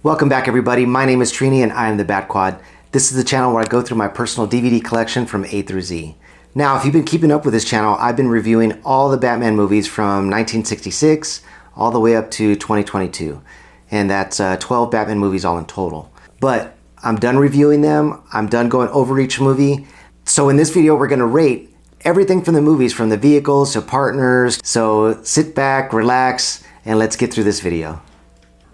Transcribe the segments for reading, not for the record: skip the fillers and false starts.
Welcome back, everybody. My name is Trini and I am the Batquad. This is the channel where I go through my personal DVD collection from A through Z. Now, if you've been keeping up with this channel, I've been reviewing all the Batman movies from 1966 all the way up to 2022. And that's 12 Batman movies all in total. But I'm done reviewing them. I'm done going over each movie. So in this video, we're going to rate everything from the movies, from the vehicles to partners. So sit back, relax, and let's get through this video.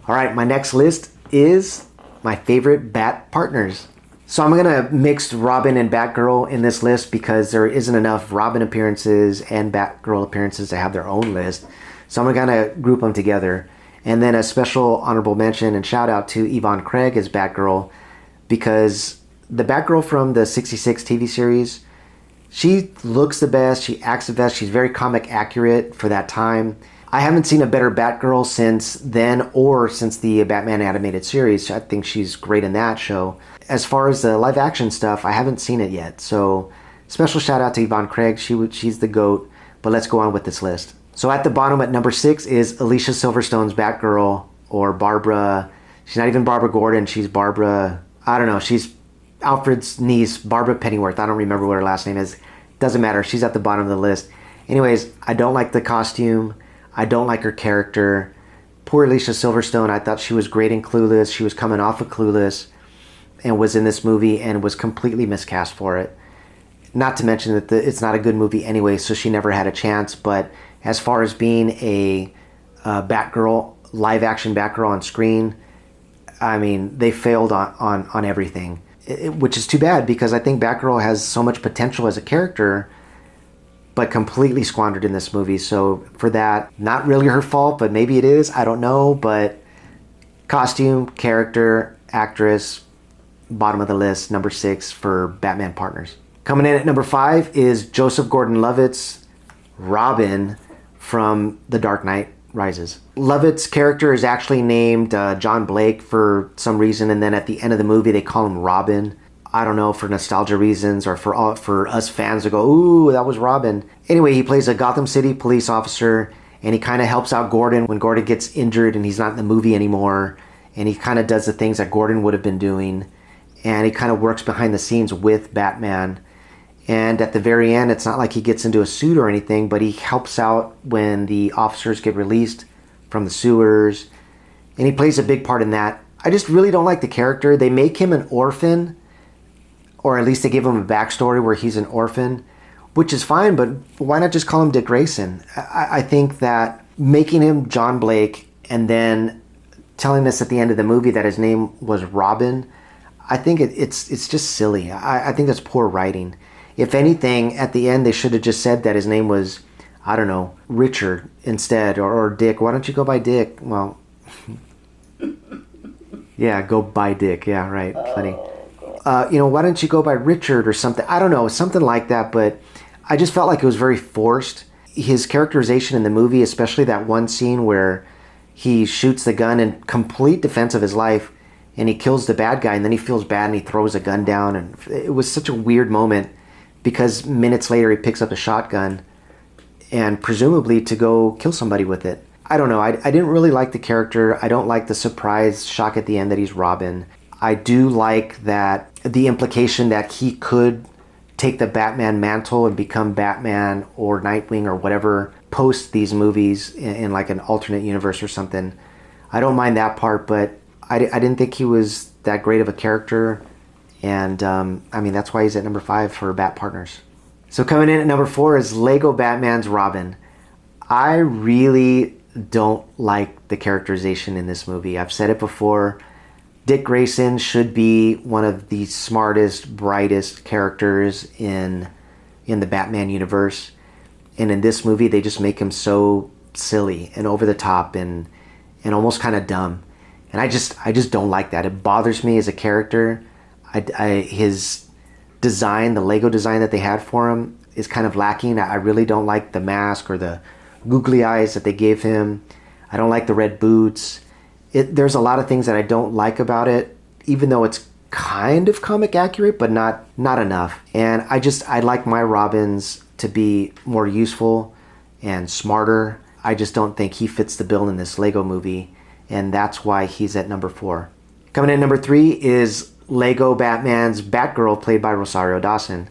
All right, my next list is my favorite Bat partners. So I'm gonna mix Robin and Batgirl in this list because there isn't enough Robin appearances and Batgirl appearances to have their own list. So I'm gonna group them together. And then a special honorable mention and shout out to Yvonne Craig as Batgirl, because the Batgirl from the 66 TV series, she looks the best, she acts the best, she's very comic accurate for that time. I haven't seen a better Batgirl since then or since the Batman animated series. I think she's great in that show. As far as the live action stuff, I haven't seen it yet. So special shout out to Yvonne Craig. She's the GOAT. But let's go on with this list. So at the bottom at number 6 is Alicia Silverstone's Batgirl, or Barbara. She's not even Barbara Gordon. She's Barbara, I don't know. She's Alfred's niece, Barbara Pennyworth. I don't remember what her last name is. Doesn't matter. She's at the bottom of the list. Anyways, I don't like the costume. I don't like her character. Poor Alicia Silverstone. I thought she was great in Clueless. She was coming off of Clueless and was in this movie and was completely miscast for it. Not to mention that it's not a good movie anyway, so she never had a chance. But as far as being a Batgirl, live action Batgirl on screen, I mean, they failed on everything. Which is too bad, because I think Batgirl has so much potential as a character, but completely squandered in this movie. So for that, not really her fault, but maybe it is, I don't know. But costume, character, actress, bottom of the list, number 6 for Batman partners. Coming in at number 5 is Joseph Gordon-Levitt's Robin from The Dark Knight Rises. Levitt's character is actually named John Blake for some reason, and then at the end of the movie they call him Robin. I don't know, for nostalgia reasons or for us fans to go, ooh, that was Robin. Anyway, he plays a Gotham City police officer, and he kind of helps out Gordon when Gordon gets injured and he's not in the movie anymore. And he kind of does the things that Gordon would have been doing. And he kind of works behind the scenes with Batman. And at the very end, it's not like he gets into a suit or anything, but he helps out when the officers get released from the sewers. And he plays a big part in that. I just really don't like the character. They make him an orphan, or at least they give him a backstory where he's an orphan, which is fine, but why not just call him Dick Grayson? I think that making him John Blake and then telling us at the end of the movie that his name was Robin, I think it's just silly. I think that's poor writing. If anything, at the end they should have just said that his name was, I don't know, Richard instead, or Dick. Why don't you go by Dick? Well, yeah, go by Dick. Yeah, right. Funny. Why don't you go by Richard or something? I don't know, something like that, but I just felt like it was very forced. His characterization in the movie, especially that one scene where he shoots the gun in complete defense of his life and he kills the bad guy, and then he feels bad and he throws a gun down, and it was such a weird moment because minutes later he picks up a shotgun and presumably to go kill somebody with it. I don't know, I didn't really like the character. I don't like the surprise shock at the end that he's Robin. I do like that the implication that he could take the Batman mantle and become Batman or Nightwing or whatever post these movies in like an alternate universe or something. I don't mind that part, but I didn't think he was that great of a character. And I mean, that's why he's at number 5 for Bat partners. So coming in at number 4 is Lego Batman's Robin. I really don't like the characterization in this movie. I've said it before. Dick Grayson should be one of the smartest, brightest characters in the Batman universe. And in this movie, they just make him so silly and over the top and almost kind of dumb. And I just don't like that. It bothers me as a character. His design, the Lego design that they had for him, is kind of lacking. I really don't like the mask or the googly eyes that they gave him. I don't like the red boots. There's a lot of things that I don't like about it, even though it's kind of comic accurate, but not enough. And I'd like my Robins to be more useful and smarter. I just don't think he fits the bill in this Lego movie, and that's why he's at number 4. Coming in at number 3 is Lego Batman's Batgirl, played by Rosario Dawson.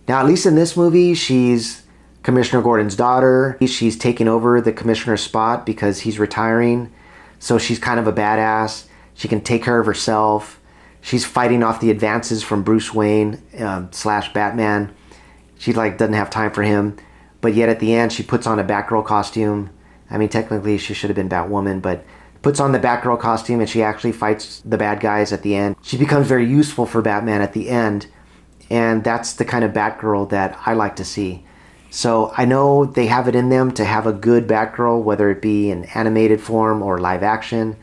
Now, at least in this movie, she's Commissioner Gordon's daughter. She's taking over the commissioner's spot because he's retiring. So she's kind of a badass. She can take care of herself. She's fighting off the advances from Bruce Wayne slash Batman. She doesn't have time for him. But yet at the end, she puts on a Batgirl costume. I mean, technically she should have been Batwoman, but puts on the Batgirl costume and she actually fights the bad guys at the end. She becomes very useful for Batman at the end. And that's the kind of Batgirl that I like to see. So I know they have it in them to have a good Batgirl, whether it be in animated form or live action.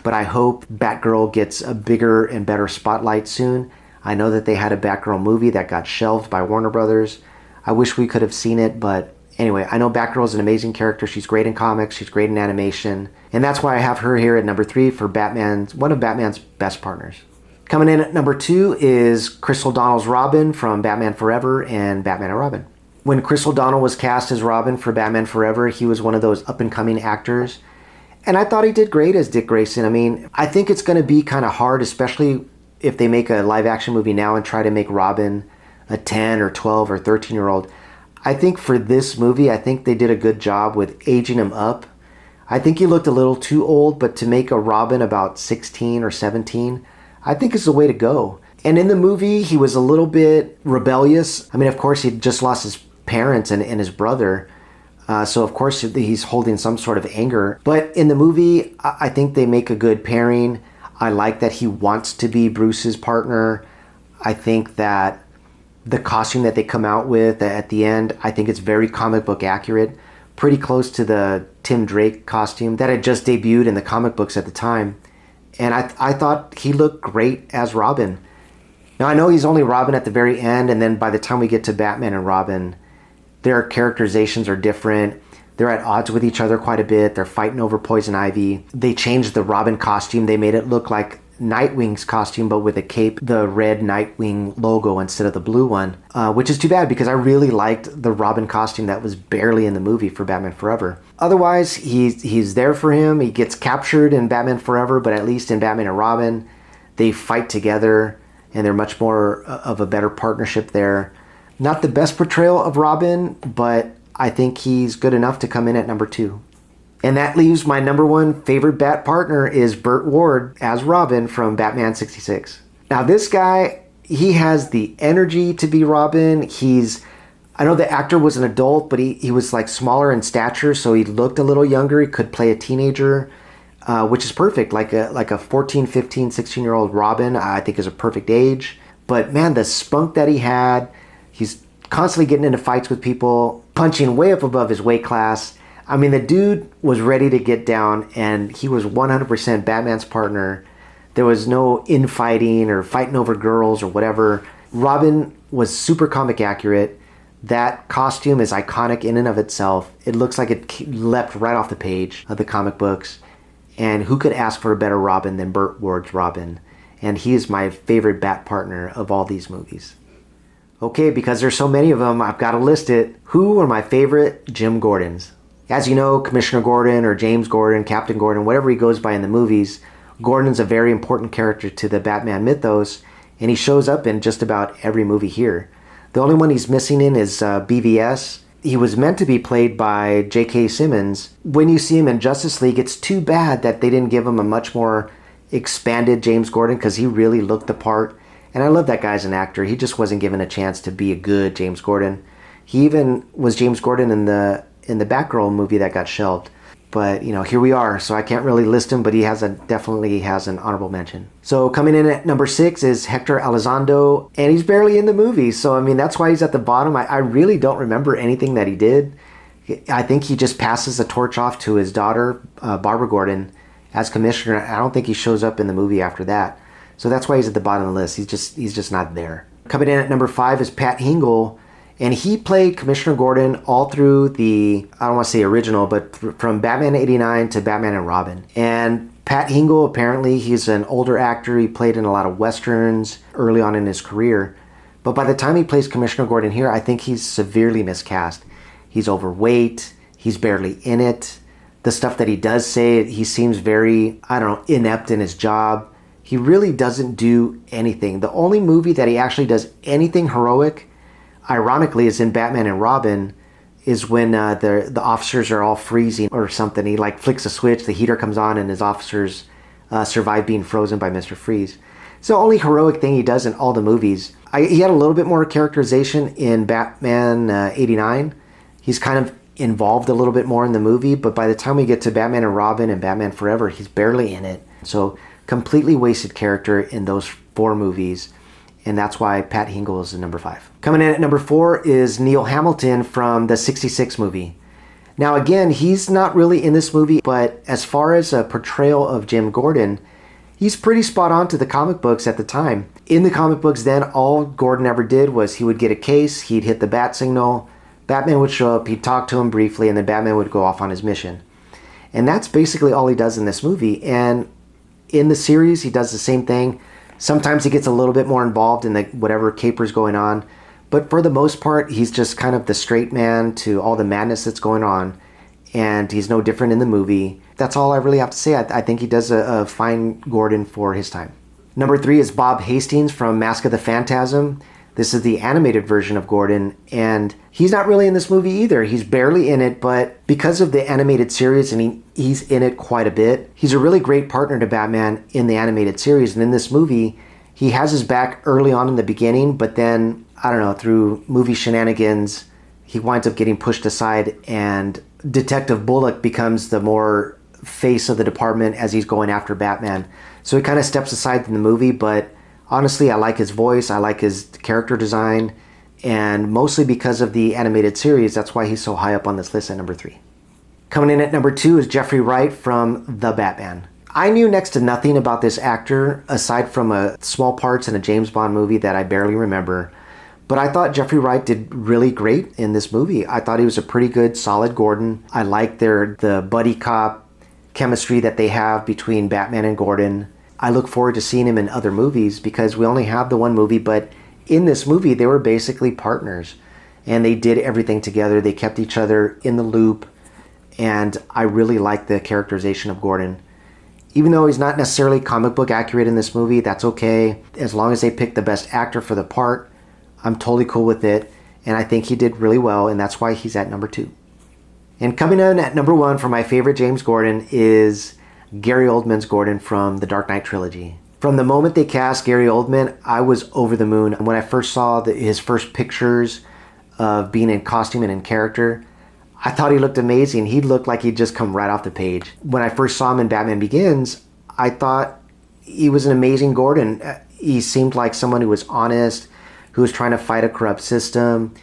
But I hope Batgirl gets a bigger and better spotlight soon. I know that they had a Batgirl movie that got shelved by Warner Brothers. I wish we could have seen it, but anyway, I know Batgirl is an amazing character. She's great in comics. She's great in animation. And that's why I have her here at number 3 for one of Batman's best partners. Coming in at number 2 is Chris O'Donnell's Robin from Batman Forever and Batman and Robin. When Chris O'Donnell was cast as Robin for Batman Forever, he was one of those up-and-coming actors. And I thought he did great as Dick Grayson. I mean, I think it's going to be kind of hard, especially if they make a live-action movie now and try to make Robin a 10 or 12 or 13-year-old. I think for this movie, I think they did a good job with aging him up. I think he looked a little too old, but to make a Robin about 16 or 17, I think is the way to go. And in the movie, he was a little bit rebellious. I mean, of course, he just lost his parents and his brother. So, of course, he's holding some sort of anger. But in the movie, I think they make a good pairing. I like that he wants to be Bruce's partner. I think that the costume that they come out with at the end, I think it's very comic book accurate. Pretty close to the Tim Drake costume that had just debuted in the comic books at the time. And I thought he looked great as Robin. Now, I know he's only Robin at the very end, and then by the time we get to Batman and Robin, their characterizations are different. They're at odds with each other quite a bit. They're fighting over Poison Ivy. They changed the Robin costume. They made it look like Nightwing's costume, but with a cape, the red Nightwing logo instead of the blue one, which is too bad because I really liked the Robin costume that was barely in the movie for Batman Forever. Otherwise, he's there for him. He gets captured in Batman Forever, but at least in Batman and Robin, they fight together, and they're much more of a better partnership there. Not the best portrayal of Robin, but I think he's good enough to come in at number 2. And that leaves my number 1 favorite Bat partner is Burt Ward as Robin from Batman 66. Now this guy, he has the energy to be Robin. I know the actor was an adult, but he was smaller in stature, so he looked a little younger. He could play a teenager, which is perfect. Like a 14, 15, 16-year-old Robin, I think is a perfect age. But man, the spunk that he had, he's constantly getting into fights with people, punching way up above his weight class. I mean, the dude was ready to get down, and he was 100% Batman's partner. There was no infighting or fighting over girls or whatever. Robin was super comic accurate. That costume is iconic in and of itself. It looks like it leapt right off the page of the comic books. And who could ask for a better Robin than Burt Ward's Robin? And he is my favorite Bat partner of all these movies. Okay, because there's so many of them, I've got to list it. Who are my favorite Jim Gordons? As you know, Commissioner Gordon or James Gordon, Captain Gordon, whatever he goes by in the movies, Gordon's a very important character to the Batman mythos, and he shows up in just about every movie here. The only one he's missing in is BVS. He was meant to be played by J.K. Simmons. When you see him in Justice League, it's too bad that they didn't give him a much more expanded James Gordon because he really looked the part. And I love that guy as an actor. He just wasn't given a chance to be a good James Gordon. He even was James Gordon in the Batgirl movie that got shelved. But, here we are. So I can't really list him, but he definitely has an honorable mention. So coming in at number 6 is Hector Elizondo, and he's barely in the movie. So, that's why he's at the bottom. I really don't remember anything that he did. I think he just passes the torch off to his daughter, Barbara Gordon, as commissioner. I don't think he shows up in the movie after that. So that's why he's at the bottom of the list. He's just not there. Coming in at number 5 is Pat Hingle. And he played Commissioner Gordon all through I don't want to say original, but from Batman 89 to Batman and Robin. And Pat Hingle, apparently, he's an older actor. He played in a lot of Westerns early on in his career. But by the time he plays Commissioner Gordon here, I think he's severely miscast. He's overweight. He's barely in it. The stuff that he does say, he seems very, inept in his job. he really doesn't do anything. The only movie that he actually does anything heroic, ironically, is in Batman and Robin, is when the officers are all freezing or something. He like flicks a switch, the heater comes on, and his officers survive being frozen by Mr. Freeze. It's the only heroic thing he does in all the movies. He had a little bit more characterization in Batman 89. He's kind of involved a little bit more in the movie, but by the time we get to Batman and Robin and Batman Forever, he's barely in it. So completely wasted character in those 4 movies, and that's why Pat Hingle is number 5. Coming in at number 4 is Neil Hamilton from the 66 movie. Now again, he's not really in this movie, but as far as a portrayal of Jim Gordon, he's pretty spot on to the comic books at the time. In the comic books then, all Gordon ever did was he would get a case, he'd hit the bat signal, Batman would show up, he'd talk to him briefly, and then Batman would go off on his mission. And that's basically all he does in this movie. And in the series, he does the same thing. Sometimes he gets a little bit more involved in the whatever caper's going on. But for the most part, he's just kind of the straight man to all the madness that's going on. And he's no different in the movie. That's all I really have to say. I think he does a fine Gordon for his time. Number 3 is Bob Hastings from Mask of the Phantasm. This is the animated version of Gordon, and he's not really in this movie either. He's barely in it, but because of the animated series, and he's in it quite a bit, he's a really great partner to Batman in the animated series. And in this movie, he has his back early on in the beginning, but then, I don't know, through movie shenanigans, he winds up getting pushed aside, and Detective Bullock becomes the more face of the department as he's going after Batman. So he kind of steps aside in the movie, but honestly, I like his voice, I like his character design, and mostly because of the animated series, that's why he's so high up on this list at number 3. Coming in at number 2 is Jeffrey Wright from The Batman. I knew next to nothing about this actor, aside from small parts in a James Bond movie that I barely remember, but I thought Jeffrey Wright did really great in this movie. I thought he was a pretty good, solid Gordon. I like the buddy cop chemistry that they have between Batman and Gordon. I look forward to seeing him in other movies because we only have the one movie, but in this movie, they were basically partners and they did everything together. They kept each other in the loop, and I really like the characterization of Gordon. Even though he's not necessarily comic book accurate in this movie, that's okay. As long as they pick the best actor for the part, I'm totally cool with it, and I think he did really well, and that's why he's at number 2. And coming in at number 1 for my favorite James Gordon is Gary Oldman's Gordon from the Dark Knight trilogy. From the moment they cast Gary Oldman, I was over the moon. When I first saw his first pictures of being in costume and in character, I thought he looked amazing. He looked like he'd just come right off the page. When I first saw him in Batman Begins, I thought he was an amazing Gordon. He seemed like someone who was honest, who was trying to fight a corrupt system,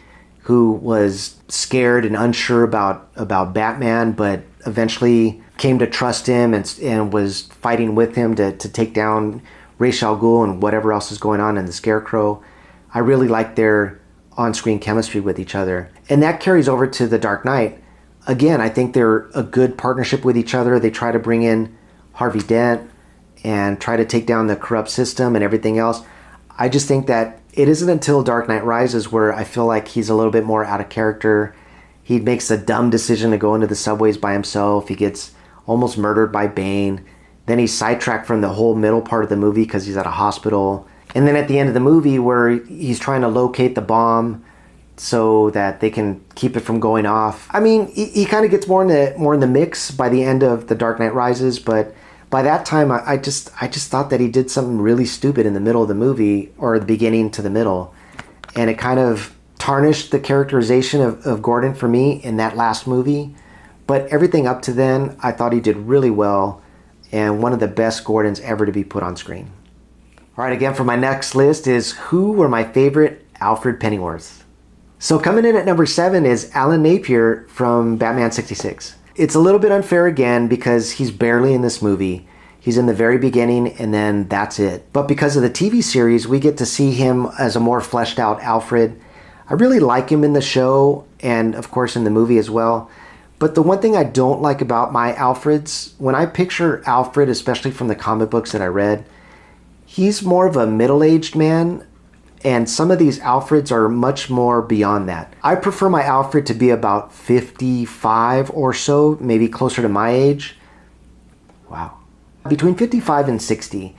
who was scared and unsure about Batman, but eventually came to trust him and was fighting with him to take down Ra's al Ghul and whatever else is going on in the Scarecrow. I really like their on-screen chemistry with each other. And that carries over to The Dark Knight. Again, I think they're a good partnership with each other. They try to bring in Harvey Dent and try to take down the corrupt system and everything else. I just think that it isn't until Dark Knight Rises where I feel like he's a little bit more out of character. He makes a dumb decision to go into the subways by himself. He gets almost murdered by Bane. Then he's sidetracked from the whole middle part of the movie because he's at a hospital. And then at the end of the movie where he's trying to locate the bomb so that they can keep it from going off. I mean, he kind of gets more in the mix by the end of The Dark Knight Rises, but by that time I just thought that he did something really stupid in the middle of the movie, or the beginning to the middle. And it kind of tarnished the characterization of Gordon for me in that last movie. But everything up to then, I thought he did really well, and one of the best Gordons ever to be put on screen. All right, again, for my next list is who were my favorite Alfred Pennyworths. So coming in at number 7 is Alan Napier from Batman 66. It's a little bit unfair again because he's barely in this movie. He's in the very beginning and then that's it. But because of the TV series, we get to see him as a more fleshed out Alfred. I really like him in the show and of course in the movie as well. But the one thing I don't like about my Alfreds, when I picture Alfred, especially from the comic books that I read, he's more of a middle-aged man, and some of these Alfreds are much more beyond that. I prefer my Alfred to be about 55 or so, maybe closer to my age. Wow. Between 55 and 60.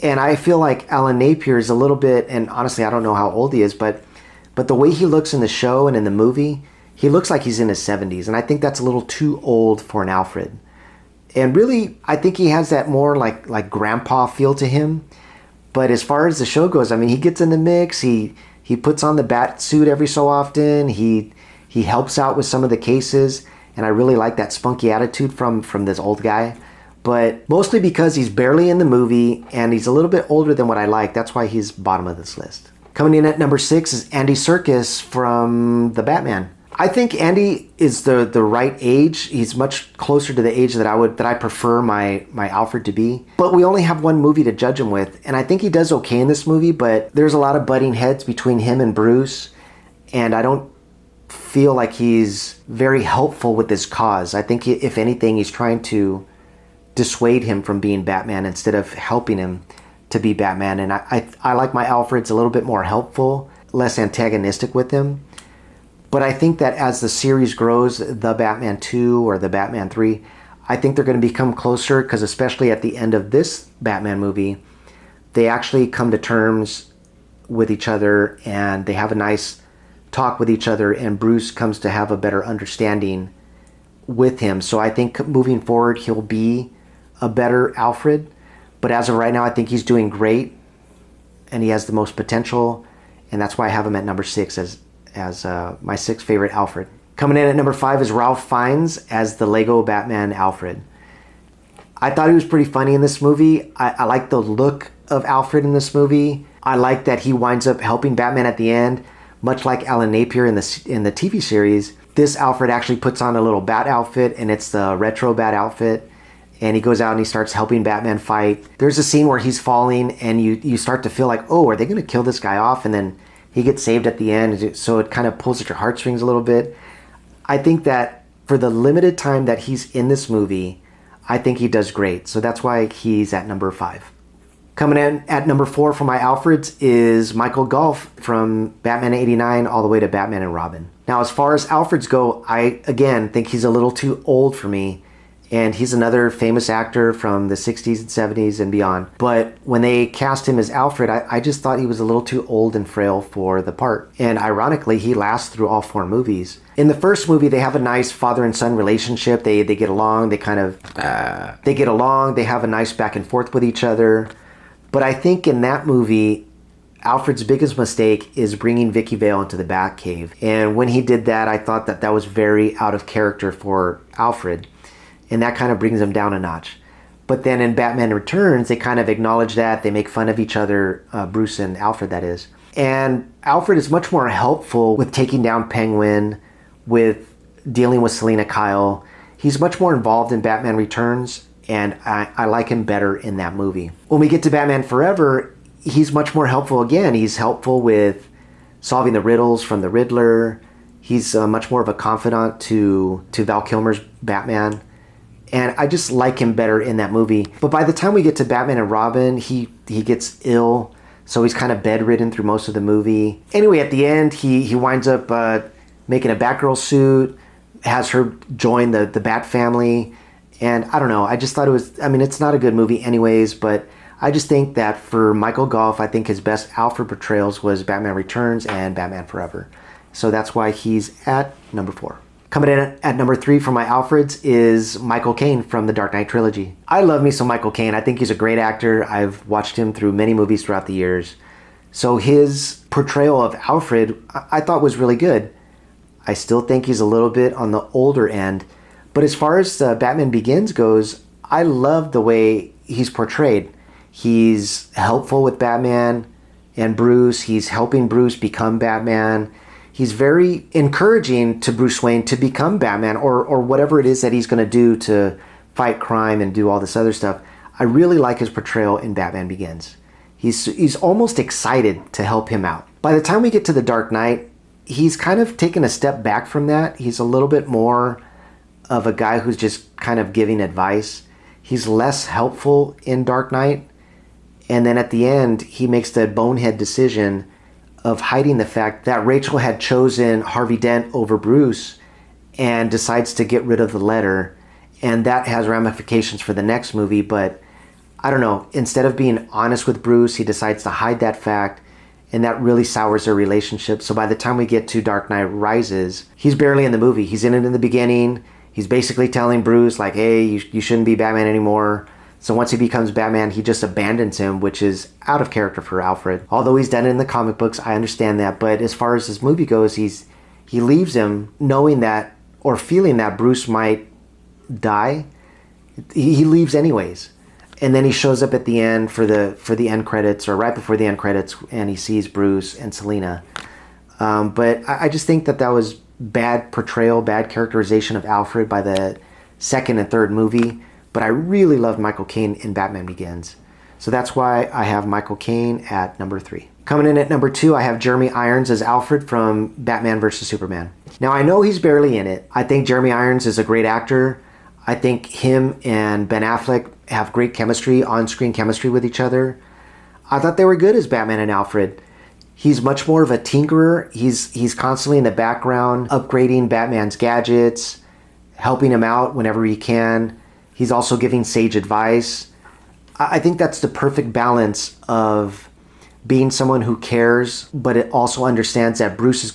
And I feel like Alan Napier is a little bit, and honestly, I don't know how old he is, but the way he looks in the show and in the movie, he looks like he's in his 70s. And I think that's a little too old for an Alfred. And really, I think he has that more like grandpa feel to him. But as far as the show goes, I mean, he gets in the mix. He puts on the bat suit every so often. He helps out with some of the cases. And I really like that spunky attitude from this old guy. But mostly because he's barely in the movie and he's a little bit older than what I like. That's why he's bottom of this list. Coming in at number 6 is Andy Serkis from The Batman. I think Andy is the right age. He's much closer to the age that I prefer my Alfred to be. But we only have one movie to judge him with, and I think he does okay in this movie, but there's a lot of butting heads between him and Bruce, and I don't feel like he's very helpful with this cause. I think if anything, he's trying to dissuade him from being Batman instead of helping him to be Batman. And I like my Alfred's a little bit more helpful, less antagonistic with him. But I think that as the series grows, the Batman 2 or the Batman 3, I think they're going to become closer, because especially at the end of this Batman movie, they actually come to terms with each other and they have a nice talk with each other, and Bruce comes to have a better understanding with him. So I think moving forward, he'll be a better Alfred. But as of right now, I think he's doing great and he has the most potential. And that's why I have him at number 6 as my 6th favorite Alfred. Coming in at number 5 is Ralph Fiennes as the Lego Batman Alfred. I thought he was pretty funny in this movie. I like the look of Alfred in this movie. I like that he winds up helping Batman at the end, much like Alan Napier in the TV series. This Alfred actually puts on a little bat outfit, and it's the retro bat outfit. And he goes out and he starts helping Batman fight. There's a scene where he's falling and you start to feel like, oh, are they going to kill this guy off? And then he gets saved at the end. So it kind of pulls at your heartstrings a little bit. I think that for the limited time that he's in this movie, I think he does great. So that's why he's at number 5. Coming in at number 4 for my Alfreds is Michael Gough from Batman 89 all the way to Batman and Robin. Now, as far as Alfreds go, I, again, think he's a little too old for me. And he's another famous actor from the 60s and 70s and beyond. But when they cast him as Alfred, I just thought he was a little too old and frail for the part. And ironically, he lasts through all 4 movies. In the first movie, they have a nice father and son relationship. They get along. They get along. They have a nice back and forth with each other. But I think in that movie, Alfred's biggest mistake is bringing Vicky Vale into the Batcave. And when he did that, I thought that was very out of character for Alfred. And that kind of brings him down a notch. But then in Batman Returns, they kind of acknowledge that. They make fun of each other, Bruce and Alfred, that is. And Alfred is much more helpful with taking down Penguin, with dealing with Selina Kyle. He's much more involved in Batman Returns, and I like him better in that movie. When we get to Batman Forever, he's much more helpful again. He's helpful with solving the riddles from the Riddler. He's much more of a confidant to Val Kilmer's Batman. And I just like him better in that movie. But by the time we get to Batman and Robin, he gets ill. So he's kind of bedridden through most of the movie. Anyway, at the end, he winds up making a Batgirl suit, has her join the Bat family. And I don't know, I just thought it's not a good movie anyways, but I just think that for Michael Gough, I think his best Alfred portrayals was Batman Returns and Batman Forever. So that's why he's at number 4. Coming in at number 3 for my Alfreds is Michael Caine from the Dark Knight trilogy. I love me some Michael Caine. I think he's a great actor. I've watched him through many movies throughout the years. So his portrayal of Alfred, I thought was really good. I still think he's a little bit on the older end. But as far as Batman Begins goes, I love the way he's portrayed. He's helpful with Batman and Bruce. He's helping Bruce become Batman. He's very encouraging to Bruce Wayne to become Batman or whatever it is that he's going to do to fight crime and do all this other stuff. I really like his portrayal in Batman Begins. He's almost excited to help him out. By the time we get to The Dark Knight, he's kind of taken a step back from that. He's a little bit more of a guy who's just kind of giving advice. He's less helpful in Dark Knight. And then at the end, he makes the bonehead decision of hiding the fact that Rachel had chosen Harvey Dent over Bruce and decides to get rid of the letter. And that has ramifications for the next movie, but I don't know, instead of being honest with Bruce, he decides to hide that fact, and that really sours their relationship. So by the time we get to Dark Knight Rises, he's barely in the movie. He's in it in the beginning. He's basically telling Bruce, like, hey, you shouldn't be Batman anymore. So once he becomes Batman, he just abandons him, which is out of character for Alfred. Although he's done it in the comic books, I understand that. But as far as this movie goes, he leaves him knowing that, or feeling that Bruce might die. He leaves anyways. And then he shows up at the end for the end credits, or right before the end credits, and he sees Bruce and Selina. But I just think that was bad portrayal, bad characterization of Alfred by the second and third movie. But I really loved Michael Caine in Batman Begins. So that's why I have Michael Caine at number 3. Coming in at number 2, I have Jeremy Irons as Alfred from Batman vs. Superman. Now, I know he's barely in it. I think Jeremy Irons is a great actor. I think him and Ben Affleck have great chemistry, on-screen chemistry with each other. I thought they were good as Batman and Alfred. He's much more of a tinkerer. He's constantly in the background, upgrading Batman's gadgets, helping him out whenever he can. He's also giving sage advice. I think that's the perfect balance of being someone who cares, but it also understands that Bruce is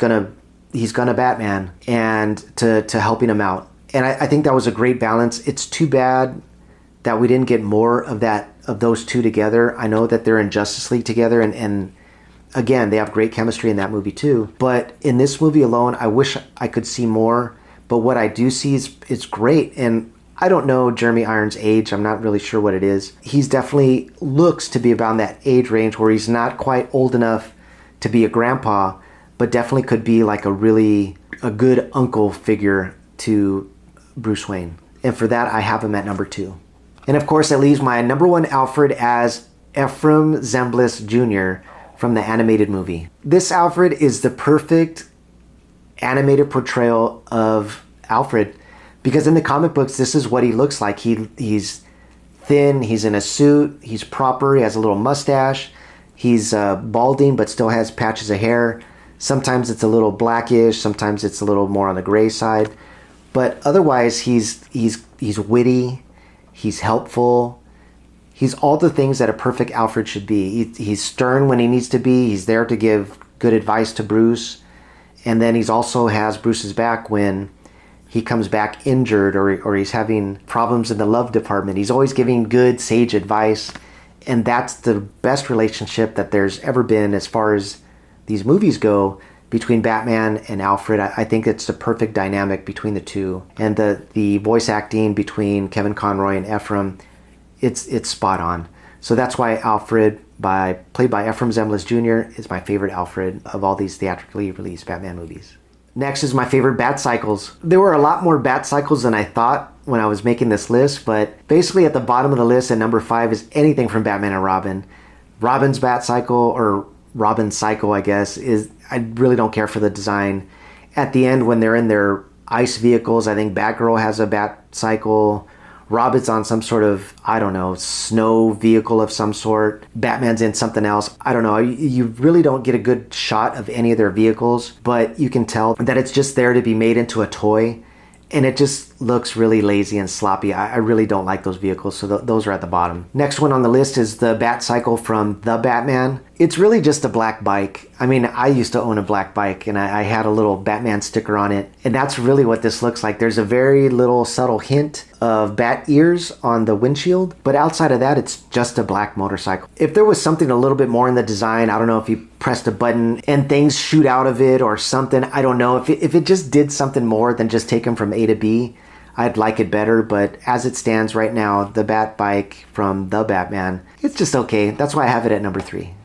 he's gonna Batman, and to helping him out. And I think that was a great balance. It's too bad that we didn't get more of those two together. I know that they're in Justice League together, and again, they have great chemistry in that movie too. But in this movie alone, I wish I could see more. But what I do see is great. And I don't know Jeremy Irons' age. I'm not really sure what it is. He's definitely looks to be around that age range where he's not quite old enough to be a grandpa, but definitely could be like a good uncle figure to Bruce Wayne. And for that, I have him at number 2. And of course, that leaves my number 1 Alfred as Ephraim Zimbalist Jr. from the animated movie. This Alfred is the perfect animated portrayal of Alfred, because in the comic books, this is what he looks like. He's thin, he's in a suit, he's proper, he has a little mustache, he's balding but still has patches of hair. Sometimes it's a little blackish, sometimes it's a little more on the gray side. But otherwise, he's witty, he's helpful, he's all the things that a perfect Alfred should be. He's stern when he needs to be, he's there to give good advice to Bruce, and then he's also has Bruce's back when he comes back injured or he's having problems in the love department. He's always giving good, sage advice. And that's the best relationship that there's ever been as far as these movies go between Batman and Alfred. I think it's the perfect dynamic between the two. And the voice acting between Kevin Conroy and Ephraim, it's spot on. So that's why Alfred, played by Ephraim Zimbalist Jr., is my favorite Alfred of all these theatrically released Batman movies. Next is my favorite bat cycles. There were a lot more bat cycles than I thought when I was making this list, but basically at the bottom of the list at number 5 is anything from Batman and Robin. Robin's bat cycle, or Robin's cycle, I guess, I really don't care for the design. At the end, when they're in their ice vehicles, I think Batgirl has a bat cycle. Robin's on some sort of, I don't know, snow vehicle of some sort. Batman's in something else. I don't know. You really don't get a good shot of any of their vehicles, but you can tell that it's just there to be made into a toy. And it just looks really lazy and sloppy. I really don't like those vehicles, so those are at the bottom. Next one on the list is the Bat Cycle from The Batman. It's really just a black bike. I mean, I used to own a black bike, and I had a little Batman sticker on it, and that's really what this looks like. There's a very little subtle hint of bat ears on the windshield, but outside of that, it's just a black motorcycle. If there was something a little bit more in the design, I don't know if you pressed a button and things shoot out of it or something, I don't know. If it just did something more than just take them from A to B, I'd like it better, but as it stands right now, the Bat Bike from The Batman, it's just okay. That's why I have it at number 3.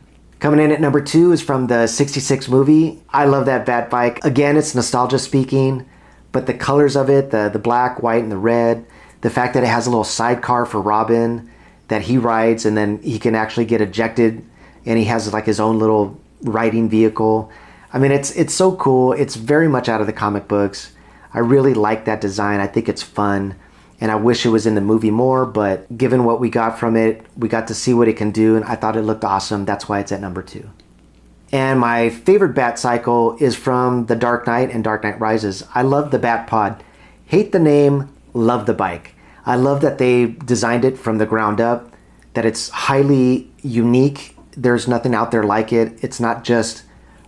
Coming in at number 2 is from the 66 movie. I love that Bat Bike. Again, it's nostalgia speaking, but the colors of it, the black, white, and the red, the fact that it has a little sidecar for Robin that he rides, and then he can actually get ejected, and he has like his own little riding vehicle. I mean, it's so cool. It's very much out of the comic books. I really like that design. I think it's fun, and I wish it was in the movie more, but given what we got from it, we got to see what it can do, and I thought it looked awesome. That's why it's at number 2. And my favorite Bat Cycle is from The Dark Knight and Dark Knight Rises. I love the Batpod. Hate the name, love the bike. I love that they designed it from the ground up. that it's highly unique. There's nothing out there like it. It's not just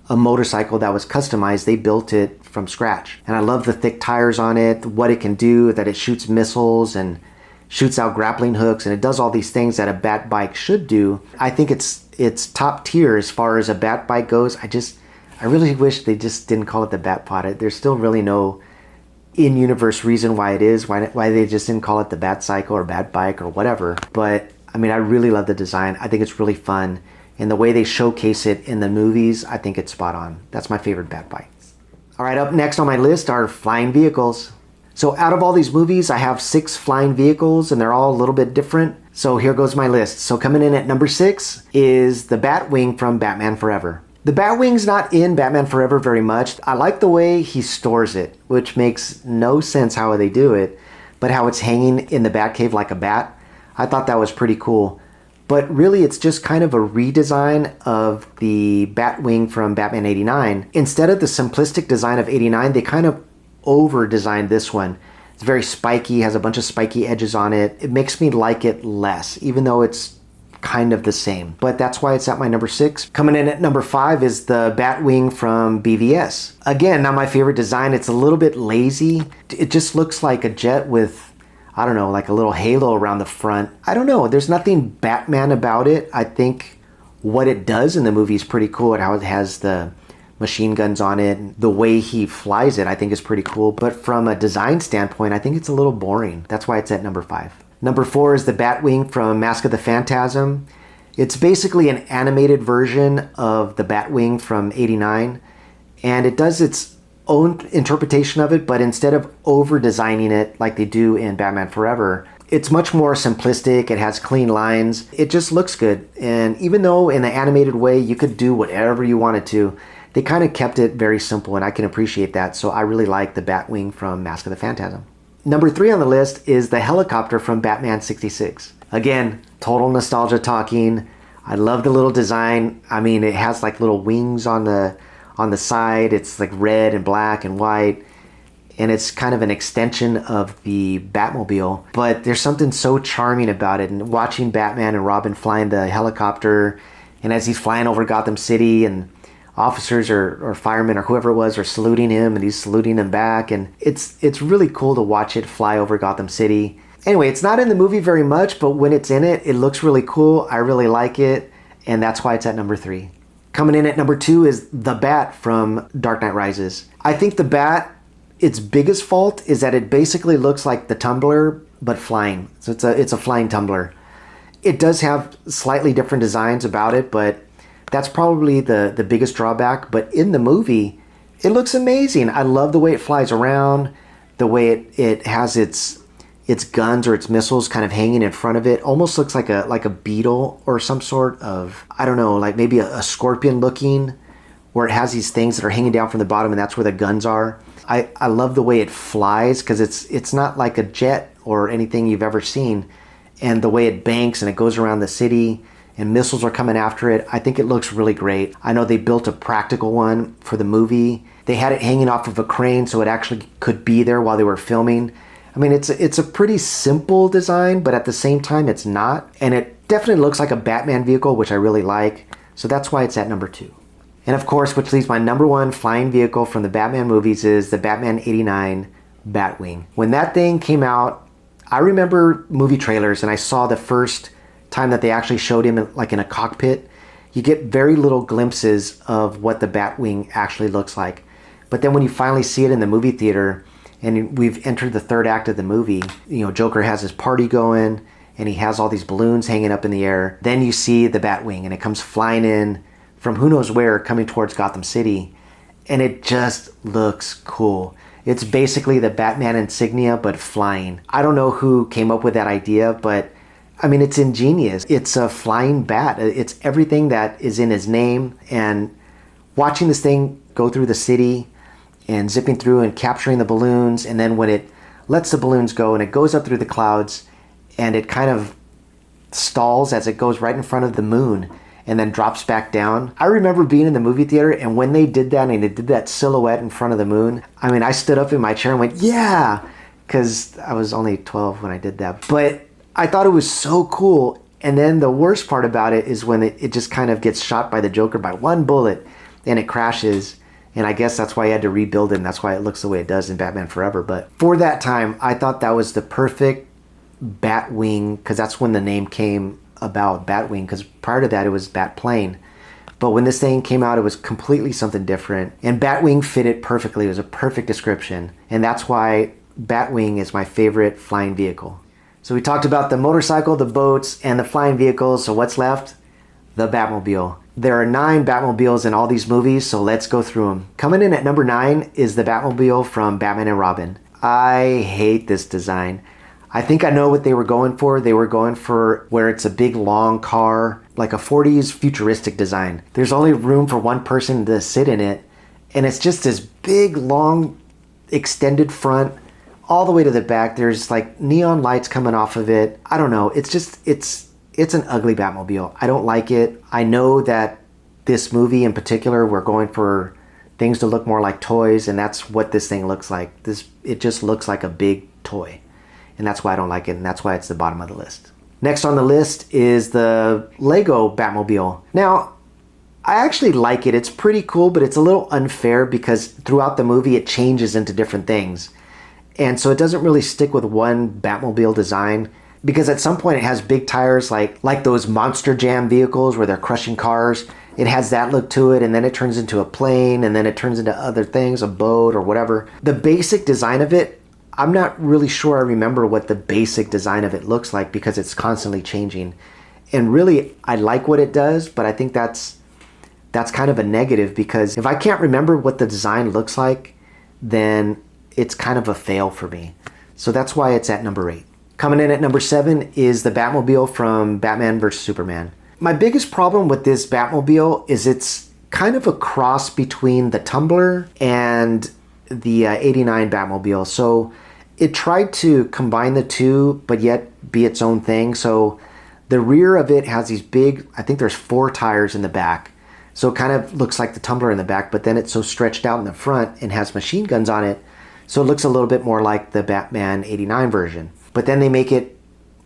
a motorcycle that was customized. They built it from scratch. And I love the thick tires on it, what it can do, that it shoots missiles and shoots out grappling hooks, and it does all these things that a bat bike should do. I think it's top tier as far as a bat bike goes. I really wish they just didn't call it the Batpod. There's still really no in-universe reason why it is, why they just didn't call it the Bat Cycle or Bat Bike or whatever. But I mean, I really love the design. I think it's really fun. And the way they showcase it in the movies, I think it's spot on. That's my favorite Bat Bike. All right, up next on my list are flying vehicles. So out of all these movies, I have 6 flying vehicles, and they're all a little bit different. So here goes my list. So coming in at number 6 is the Batwing from Batman Forever. The Batwing's not in Batman Forever very much. I like the way he stores it, which makes no sense how they do it, but how it's hanging in the Batcave like a bat. I thought that was pretty cool. But really, it's just kind of a redesign of the Batwing from Batman 89. Instead of the simplistic design of 89, they kind of over-designed this one. It's very spiky, has a bunch of spiky edges on it. It makes me like it less, even though it's kind of the same. But that's why it's at my number 6. Coming in at number 5 is the Batwing from BVS. Again, not my favorite design. It's a little bit lazy. It just looks like a jet with, I don't know, like a little halo around the front. I don't know. There's nothing Batman about it. I think what it does in the movie is pretty cool, and how it has the machine guns on it. The way he flies it, I think, is pretty cool. But from a design standpoint, I think it's a little boring. That's why it's at number 5. Number 4 is the Batwing from Mask of the Phantasm. It's basically an animated version of the Batwing from 89, and it does its own interpretation of it, but instead of over-designing it like they do in Batman Forever, it's much more simplistic. It has clean lines. It just looks good. And even though in the animated way you could do whatever you wanted to, they kind of kept it very simple, and I can appreciate that. So I really like the Batwing from Mask of the Phantasm. Number 3 on the list is the helicopter from Batman 66. Again, total nostalgia talking. I love the little design. I mean, it has like little wings on the side. It's like red and black and white, and it's kind of an extension of the Batmobile. But there's something so charming about it, and watching Batman and Robin flying the helicopter, and as he's flying over Gotham City, and officers or firemen or whoever it was are saluting him, and he's saluting them back, and it's really cool to watch it fly over Gotham City. Anyway, it's not in the movie very much, but when it's in it, it looks really cool. I really like it, and that's why it's at number 3. Coming in at number 2 is the Bat from Dark Knight Rises. I think the Bat, its biggest fault is that it basically looks like the Tumbler, but flying. So it's a flying Tumbler. It does have slightly different designs about it, but that's probably the biggest drawback. But in the movie, it looks amazing. I love the way it flies around, the way it has its guns or its missiles kind of hanging in front of it. Almost looks like a beetle or some sort of, I don't know, like maybe a scorpion looking, where it has these things that are hanging down from the bottom, and that's where the guns are. I love the way it flies, because it's not like a jet or anything you've ever seen. And the way it banks and it goes around the city, and missiles are coming after it. I think it looks really great. I know they built a practical one for the movie. They had it hanging off of a crane, so it actually could be there while they were filming. I mean, it's a pretty simple design, but at the same time, it's not. And it definitely looks like a Batman vehicle, which I really like. So that's why it's at number 2. And of course, which leaves my number 1 flying vehicle from the Batman movies is the Batman 89 Batwing. When that thing came out, I remember movie trailers, and I saw the first time that they actually showed him in a cockpit. You get very little glimpses of what the Batwing actually looks like. But then when you finally see it in the movie theater, and we've entered the 3rd act of the movie, Joker has his party going, and he has all these balloons hanging up in the air. Then you see the Batwing, and it comes flying in from who knows where, coming towards Gotham City, and it just looks cool. It's basically the Batman insignia, but flying. I don't know who came up with that idea, but I mean, it's ingenious. It's a flying bat. It's everything that is in his name. And watching this thing go through the city and zipping through and capturing the balloons, and then when it lets the balloons go and it goes up through the clouds and it kind of stalls as it goes right in front of the moon and then drops back down. I remember being in the movie theater, and when they did that and they did that silhouette in front of the moon, I mean, I stood up in my chair and went, yeah, because I was only 12 when I did that. But I thought it was so cool. And then the worst part about it is when it just kind of gets shot by the Joker by one bullet and it crashes. And I guess that's why he had to rebuild it, and that's why it looks the way it does in Batman Forever. But for that time, I thought that was the perfect Batwing, because that's when the name came about, Batwing, because prior to that it was Batplane. But when this thing came out, it was completely something different. And Batwing fit it perfectly. It was a perfect description. And that's why Batwing is my favorite flying vehicle. So we talked about the motorcycle, the boats, and the flying vehicles. So what's left? The Batmobile. There are 9 Batmobiles in all these movies, so let's go through them. Coming in at number 9 is the Batmobile from Batman and Robin. I hate this design. I think I know what they were going for. They were going for where it's a big long car, like a 40s futuristic design. There's only room for one person to sit in it, and it's just this big, long, extended front all the way to the back. There's like neon lights coming off of it. I don't know. It's an ugly Batmobile. I don't like it. I know that this movie in particular, we're going for things to look more like toys, and that's what this thing looks like. It just looks like a big toy. And that's why I don't like it, and that's why it's the bottom of the list. Next on the list is the Lego Batmobile. Now, I actually like it. It's pretty cool, but it's a little unfair because throughout the movie it changes into different things. And so it doesn't really stick with one Batmobile design, because at some point it has big tires like those Monster Jam vehicles where they're crushing cars. It has that look to it, and then it turns into a plane, and then it turns into other things, a boat or whatever. The basic design of it, I'm not really sure I remember what the basic design of it looks like because it's constantly changing. And really, I like what it does, but I think that's kind of a negative, because if I can't remember what the design looks like, then it's kind of a fail for me. So that's why it's at number 8. Coming in at number 7 is the Batmobile from Batman vs. Superman. My biggest problem with this Batmobile is it's kind of a cross between the Tumbler and the 89 Batmobile. So it tried to combine the two, but yet be its own thing. So the rear of it has these big, I think there's 4 tires in the back. So it kind of looks like the Tumbler in the back, but then it's so stretched out in the front and has machine guns on it. So it looks a little bit more like the Batman 89 version. But then they make it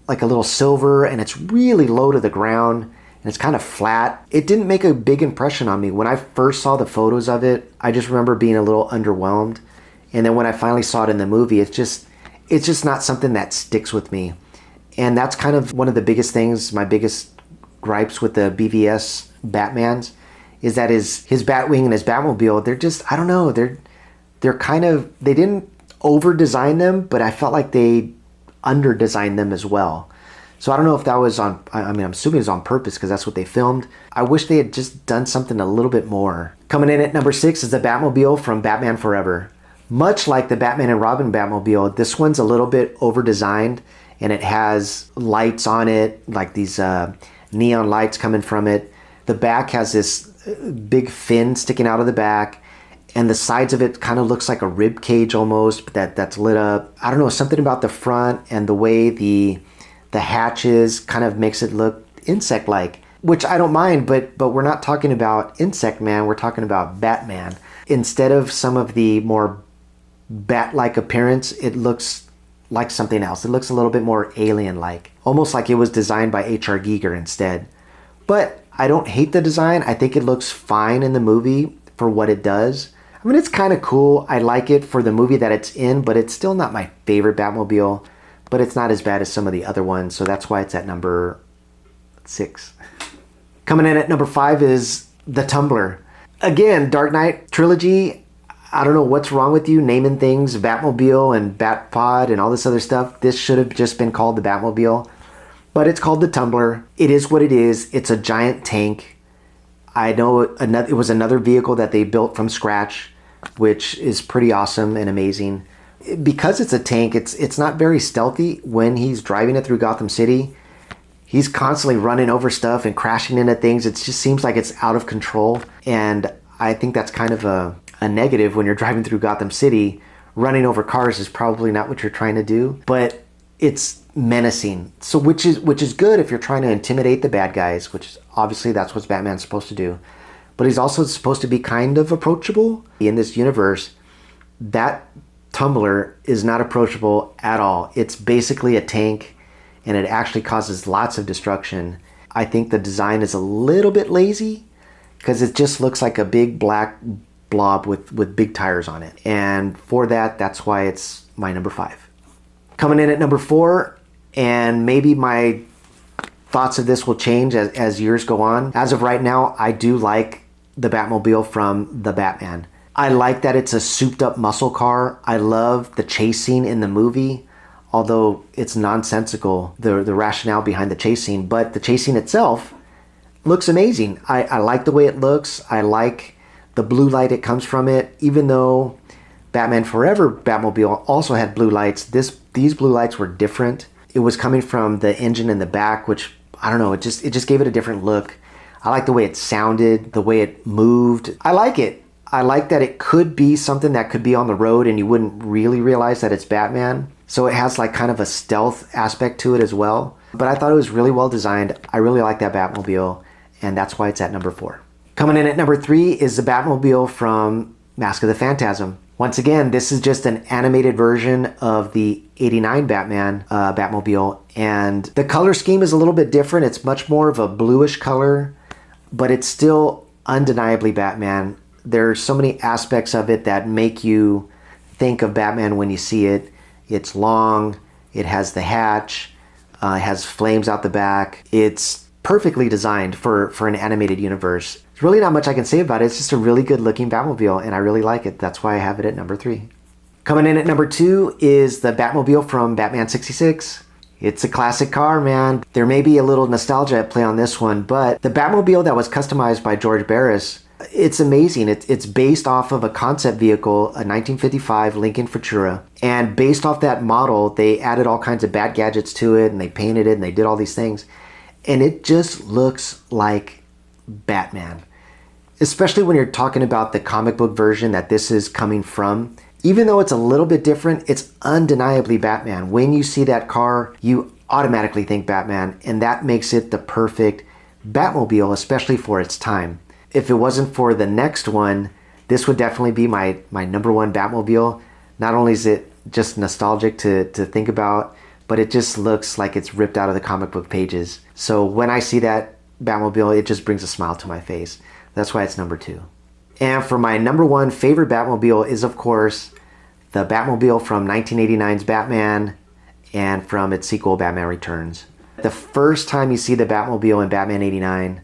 like a little silver, and it's really low to the ground, and it's kind of flat. It didn't make a big impression on me. When I first saw the photos of it, I just remember being a little underwhelmed. And then when I finally saw it in the movie, it's just not something that sticks with me. And that's kind of one of the biggest things, my biggest gripes with the BVS Batmans, is that his Batwing and his Batmobile, they're just, I don't know, they're kind of, they didn't over-design them, but I felt like they under-designed them as well. So I don't know if that was on, I mean, I'm assuming it was on purpose because that's what they filmed. I wish they had just done something a little bit more. Coming in at number 6 is the Batmobile from Batman Forever. Much like the Batman and Robin Batmobile, this one's a little bit over-designed, and it has lights on it, like these neon lights coming from it. The back has this big fin sticking out of the back, and the sides of it kind of looks like a rib cage almost, but that's lit up. I don't know, something about the front and the way the hatches kind of makes it look insect-like, which I don't mind, but we're not talking about Insect Man, we're talking about Batman. Instead of some of the more bat-like appearance, it looks like something else. It looks a little bit more alien-like, almost like it was designed by H.R. Giger instead. But I don't hate the design. I think it looks fine in the movie for what it does. I mean, it's kind of cool. I like it for the movie that it's in, but it's still not my favorite Batmobile. But it's not as bad as some of the other ones, so that's why it's at number 6. Coming in at number 5 is the Tumbler. Again, Dark Knight trilogy. I don't know what's wrong with you naming things Batmobile and Batquad and all this other stuff. This should have just been called the Batmobile. But it's called the Tumbler. It is what it is. It's a giant tank. I know it was another vehicle that they built from scratch, which is pretty awesome and amazing. Because it's a tank, it's not very stealthy when he's driving it through Gotham City. He's constantly running over stuff and crashing into things. It just seems like it's out of control. And I think that's kind of a negative when you're driving through Gotham City. Running over cars is probably not what you're trying to do, but it's menacing. So which is good if you're trying to intimidate the bad guys, which obviously that's what Batman's supposed to do. But he's also supposed to be kind of approachable. In this universe, that Tumbler is not approachable at all. It's basically a tank. and it actually causes lots of destruction. I think the design is a little bit lazy because it just looks like a big black blob with big tires on it. And for that, that's why it's my number 5. Coming in at number 4, and maybe my thoughts of this will change as years go on. As of right now, I do like the Batmobile from The Batman. I like that it's a souped up muscle car. I love the chase scene in the movie, although it's nonsensical, the rationale behind the chase scene, but the chase scene itself looks amazing. I like the way it looks. I like the blue light it comes from it, even though Batman Forever Batmobile also had blue lights. These blue lights were different. It was coming from the engine in the back, which, I don't know, it just gave it a different look. I like the way it sounded, the way it moved. I like it. I like that it could be something that could be on the road and you wouldn't really realize that it's Batman. So it has like kind of a stealth aspect to it as well. But I thought it was really well designed. I really like that Batmobile, and that's why it's at number 4. Coming in at number 3 is the Batmobile from Mask of the Phantasm. Once again, this is just an animated version of the 89 Batman Batmobile, and the color scheme is a little bit different. It's much more of a bluish color, but it's still undeniably Batman. There are so many aspects of it that make you think of Batman when you see it. It's long, it has the hatch, it has flames out the back. It's perfectly designed for an animated universe. There's really not much I can say about it. It's just a really good looking Batmobile, and I really like it. That's why I have it at number 3. Coming in at number 2 is the Batmobile from Batman 66. It's a classic car, man. There may be a little nostalgia at play on this one, but the Batmobile that was customized by George Barris, it's amazing. It's based off of a concept vehicle, a 1955 Lincoln Futura. And based off that model, they added all kinds of Bat gadgets to it, and they painted it, and they did all these things. And it just looks like Batman. Especially when you're talking about the comic book version that this is coming from. Even though it's a little bit different, it's undeniably Batman. When you see that car, you automatically think Batman, and that makes it the perfect Batmobile, especially for its time. If it wasn't for the next one, this would definitely be my number 1 Batmobile. Not only is it just nostalgic to think about, but it just looks like it's ripped out of the comic book pages. So when I see that Batmobile, it just brings a smile to my face. That's why it's number 2. And for my number 1 favorite Batmobile is, of course, the Batmobile from 1989's Batman and from its sequel, Batman Returns. The first time you see the Batmobile in Batman 89,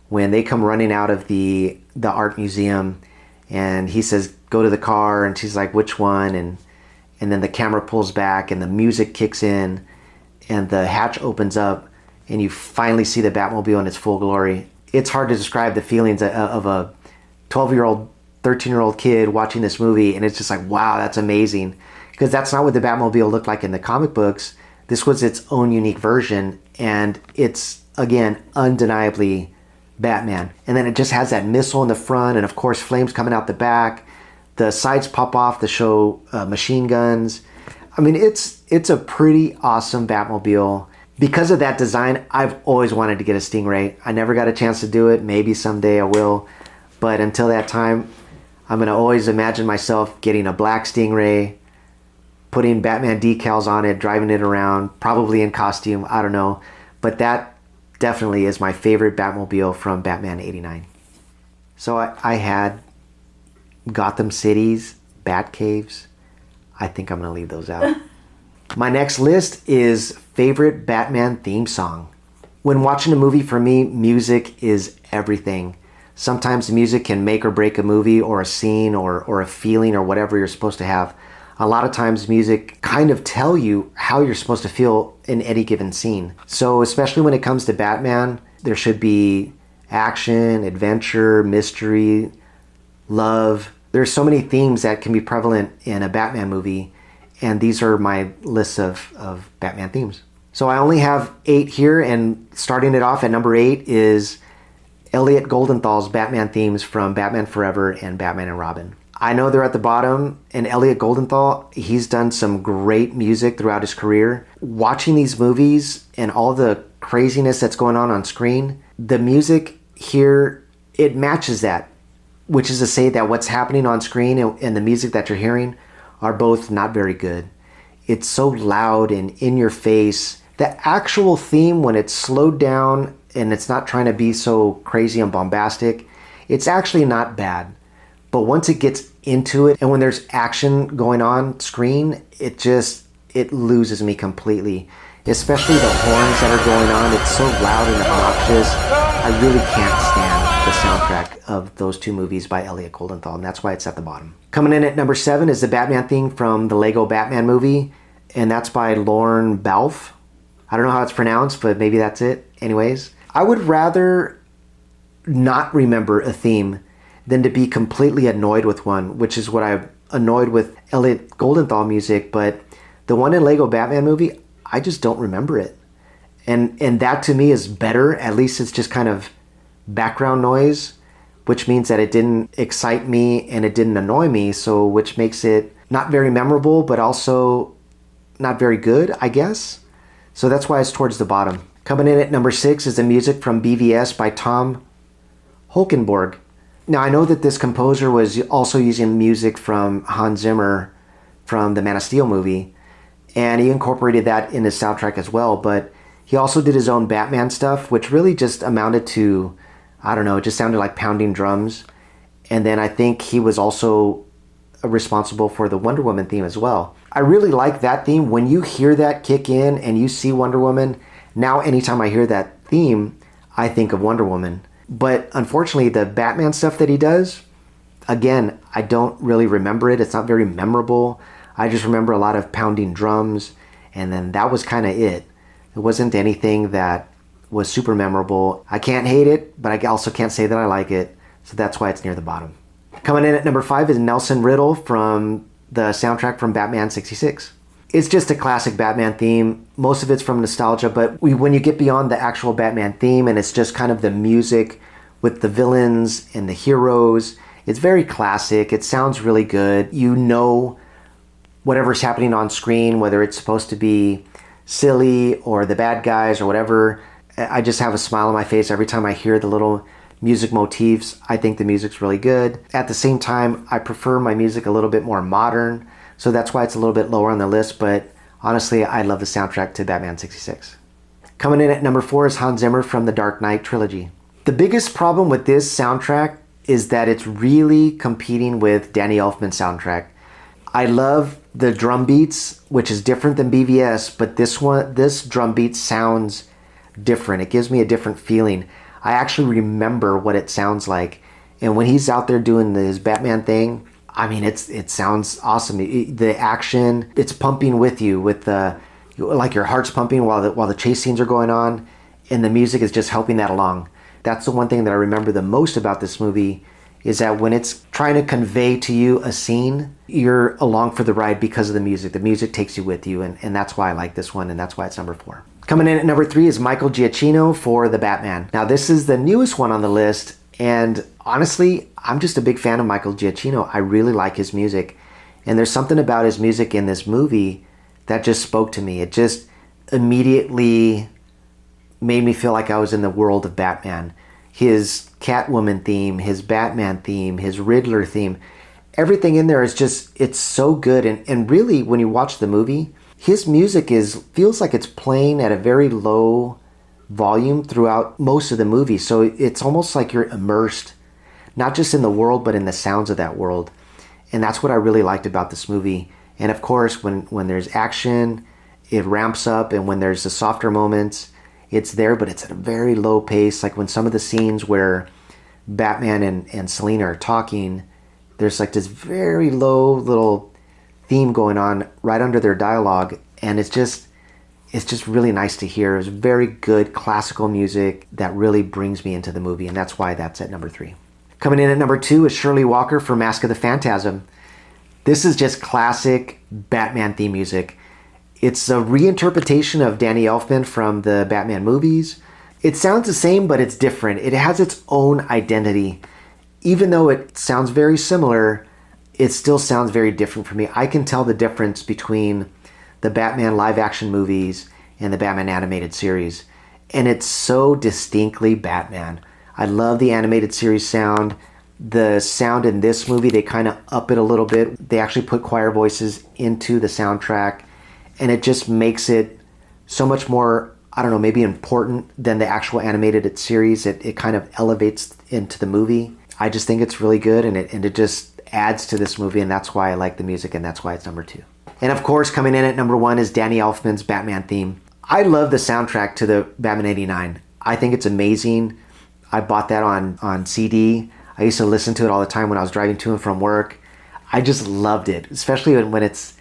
when they come running out of the art museum and he says, go to the car, and she's like, which one? And then the camera pulls back and the music kicks in and the hatch opens up and you finally see the Batmobile in its full glory. It's hard to describe the feelings of a 12-year-old, 13-year-old kid watching this movie, and it's just like, wow, that's amazing. Because that's not what the Batmobile looked like in the comic books. This was its own unique version, and it's, again, undeniably Batman. And then it just has that missile in the front, and of course flames coming out the back. The sides pop off to show machine guns. I mean, it's a pretty awesome Batmobile. Because of that design, I've always wanted to get a Stingray. I never got a chance to do it. Maybe someday I will. But until that time, I'm going to always imagine myself getting a black Stingray, putting Batman decals on it, driving it around, probably in costume. I don't know. But that definitely is my favorite Batmobile from Batman 89. So I had Gotham City's Batcaves. I think I'm going to leave those out. My next list is favorite Batman theme song. When watching a movie, for me, music is everything. Sometimes the music can make or break a movie or a scene or a feeling or whatever you're supposed to have. A lot of times music kind of tell you how you're supposed to feel in any given scene. So especially when it comes to Batman, there should be action, adventure, mystery, love. There's so many themes that can be prevalent in a Batman movie, and these are my lists of Batman themes. So I only have 8 here, and starting it off at number 8 is Elliot Goldenthal's Batman themes from Batman Forever and Batman and Robin. I know they're at the bottom, and Elliot Goldenthal, he's done some great music throughout his career. Watching these movies and all the craziness that's going on screen, the music here, it matches that, which is to say that what's happening on screen and the music that you're hearing are both not very good. It's so loud and in your face, The actual theme, when it's slowed down and it's not trying to be so crazy and bombastic, it's actually not bad. But once it gets into it, and when there's action going on screen, it loses me completely. Especially the horns that are going on. It's so loud and obnoxious. I really can't stand the soundtrack of those two movies by Elliot Goldenthal, and that's why it's at the bottom. Coming in at number 7 is the Batman theme from the Lego Batman movie, and that's by Lorne Balfe. I don't know how it's pronounced, but maybe that's it. Anyways, I would rather not remember a theme than to be completely annoyed with one, which is what I'm annoyed with Elliot Goldenthal music, but the one in Lego Batman movie, I just don't remember it. And that to me is better. At least it's just kind of background noise, which means that it didn't excite me and it didn't annoy me, so which makes it not very memorable, but also not very good, I guess. So that's why it's towards the bottom. Coming in at number 6 is the music from BVS by Tom Holkenborg. Now, I know that this composer was also using music from Hans Zimmer from the Man of Steel movie, and he incorporated that in his soundtrack as well, but he also did his own Batman stuff, which really just amounted to, I don't know, it just sounded like pounding drums. And then I think he was also responsible for the Wonder Woman theme as well. I really like that theme. When you hear that kick in and you see Wonder Woman, now anytime I hear that theme, I think of Wonder Woman. But unfortunately, the Batman stuff that he does, again, I don't really remember it. It's not very memorable. I just remember a lot of pounding drums, and then that was kind of it. It wasn't anything that was super memorable. I can't hate it, but I also can't say that I like it, so that's why it's near the bottom. Coming in at number 5 is Nelson Riddle from the soundtrack from Batman 66. It's just a classic Batman theme. Most of it's from nostalgia, but when you get beyond the actual Batman theme and it's just kind of the music with the villains and the heroes, it's very classic. It sounds really good. You know whatever's happening on screen, whether it's supposed to be silly or the bad guys or whatever. I just have a smile on my face every time I hear the little music motifs. I think the music's really good. At the same time, I prefer my music a little bit more modern, so that's why it's a little bit lower on the list, but honestly, I love the soundtrack to Batman 66. Coming in at number 4 is Hans Zimmer from the Dark Knight trilogy. The biggest problem with this soundtrack is that it's really competing with Danny Elfman's soundtrack. I love the drum beats, which is different than BVS, but this drum beat sounds different. It gives me a different feeling. I actually remember what it sounds like. And when he's out there doing his Batman thing, I mean, it sounds awesome. The action, it's pumping with you, with like your heart's pumping while the chase scenes are going on, and the music is just helping that along. That's the one thing that I remember the most about this movie, is that when it's trying to convey to you a scene, you're along for the ride because of the music. The music takes you with you, and that's why I like this one, and that's why it's number 4. Coming in at number 3 is Michael Giacchino for The Batman. Now, this is the newest one on the list, and honestly, I'm just a big fan of Michael Giacchino. I really like his music, and there's something about his music in this movie that just spoke to me. It just immediately made me feel like I was in the world of Batman. His Catwoman theme, his Batman theme, his Riddler theme, everything in there is just, it's so good. And really, when you watch the movie, his music feels like it's playing at a very low volume throughout most of the movie. So it's almost like you're immersed, not just in the world, but in the sounds of that world. And that's what I really liked about this movie. And of course, when there's action, it ramps up. And when there's the softer moments, it's there, but it's at a very low pace. Like when some of the scenes where Batman and Selina are talking, there's like this very low little theme going on right under their dialogue. And it's just really nice to hear. It's very good classical music that really brings me into the movie. And that's why that's at number 3. Coming in at number 2 is Shirley Walker for Mask of the Phantasm. This is just classic Batman theme music. It's a reinterpretation of Danny Elfman from the Batman movies. It sounds the same, but it's different. It has its own identity. Even though it sounds very similar, it still sounds very different for me. I can tell the difference between the Batman live-action movies and the Batman animated series. And it's so distinctly Batman. I love the animated series sound. The sound in this movie, they kind of up it a little bit. They actually put choir voices into the soundtrack, and it just makes it so much more, I don't know, maybe important than the actual animated series. It kind of elevates into the movie. I just think it's really good, and it just adds to this movie, and that's why I like the music, and that's why it's number 2. And of course, coming in at number 1 is Danny Elfman's Batman theme. I love the soundtrack to the Batman 89. I think it's amazing. I bought that on CD. I used to listen to it all the time when I was driving to and from work. I just loved it, especially when it's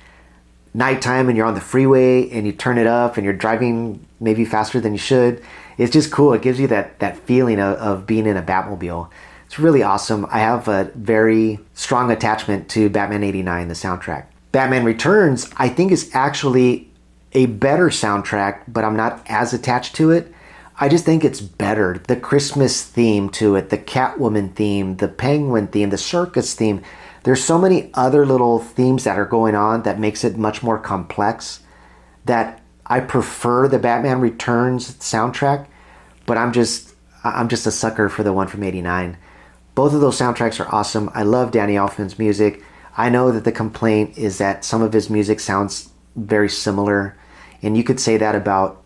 nighttime and you're on the freeway and you turn it up and you're driving maybe faster than you should. It's just cool. It gives you that feeling of being in a Batmobile. It's really awesome. I have a very strong attachment to Batman 89, the soundtrack. Batman Returns, I think, is actually a better soundtrack, but I'm not as attached to it. I just think it's better. The Christmas theme to it, the Catwoman theme, the Penguin theme, the circus theme. There's so many other little themes that are going on that makes it much more complex, that I prefer the Batman Returns soundtrack, but I'm just a sucker for the one from '89. Both of those soundtracks are awesome. I love Danny Elfman's music. I know that the complaint is that some of his music sounds very similar, and you could say that about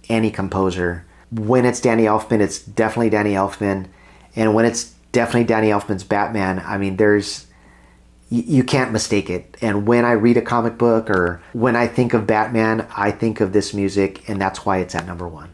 any composer. When it's Danny Elfman, it's definitely Danny Elfman, and when it's definitely Danny Elfman's Batman, I mean, you can't mistake it. And when I read a comic book or when I think of Batman, I think of this music, and that's why it's at number 1.